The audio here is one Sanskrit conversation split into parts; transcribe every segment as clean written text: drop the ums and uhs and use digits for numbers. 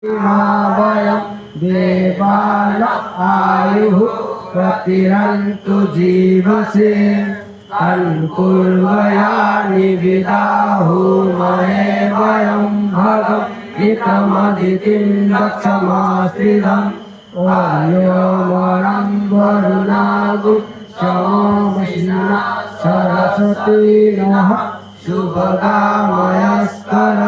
वयं देवान आयुः प्रतिरन्तु जीवसे अन्कुर्वयानि विदाहुमहे वयं भगं निकमदितिं दक्षमाश्रिदम् ओयोमरं वरुणागु शमोमशिना सरस्वती नः शुभगामयस्कर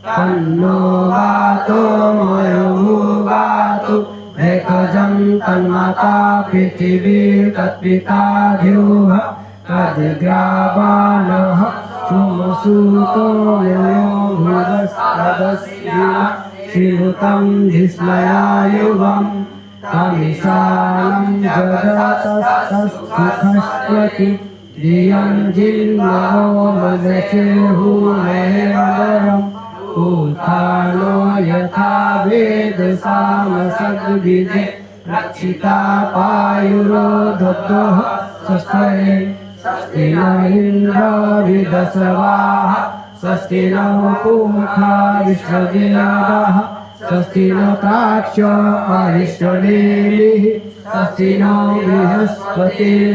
तन्नो वातो मयो वातु एकजं तन्माता पृथिवी तत्पिता ध्रुवः तद्ग्रावाणः सुमसूतो यो भुवस्तदस्या श्रीभूतं धिस्मयायुवं तमिशानं जगतस्तस्थुखस्वति धियं जिन्महो मनसे हुमेवरम् उत्थानो यथा वेदसामसद्विदे रक्षिता पायुरोधतः स्वस्ति स्वस्ति न इन्द्रो विदस्वाः स्वस्ति न पूषा विश्ववेदाः स्वस्ति न ताक्ष्यो अरिष्टनेमिः स्वस्ति न बृहस्पतिर्दधातु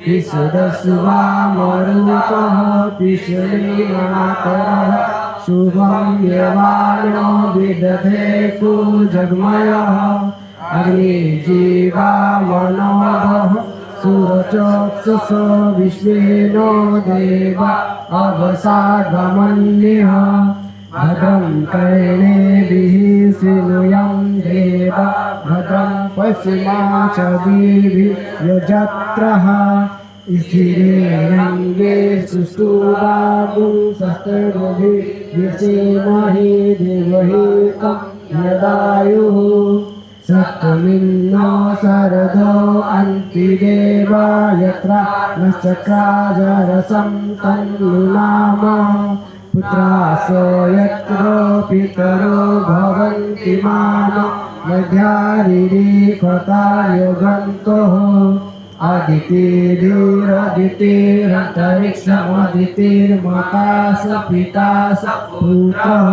विशुदस्वा मरुतः विश्वमातरः शुभं यवानो विदधेतु जग्मयः अग्निजीवा मनोभः सुरचक्षुषो विश्वेनो देवा अवसागमन्यः भद्रं कर्णेभिः शृणुयाम देवा भद्रं पश्चिमाचभिः यजत्रः स्थिरेरङ्गे सुष्ठुवागुं शस्त्रभिः व्यसेमहि देवहि तं यदायुः सप्तमिन्नो शरदो अन्तिदेवा यत्र नश्चक्राजरसं तन्नुनाम पुत्रासो यत्र पितरो भवन्ति मानो मध्यारिरे कृतायुगन्तोः अदितिर्अदितिरन्तरिक्षमदितिर्माता स पिता स पुत्रः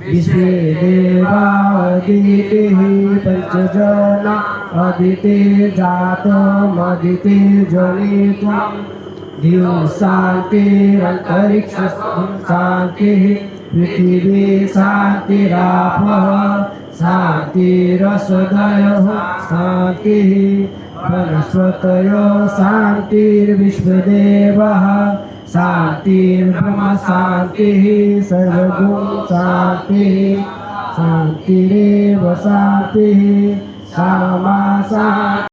विश्वे देवादितिः पञ्चजना अदितिर्जातमदितिर्जनित्वम् धियो शान्तिरन्तरिक्षं शान्तिः पृथिवी शान्तिरापः शान्तिरसदयः शान्तिः वनस्पतयो शान्तिर्विश्वदेवः शान्तिर्ब्रह्म शान्तिः सर्वगुण शान्तिः शान्तिरेव शान्तिः सामा शान्तिः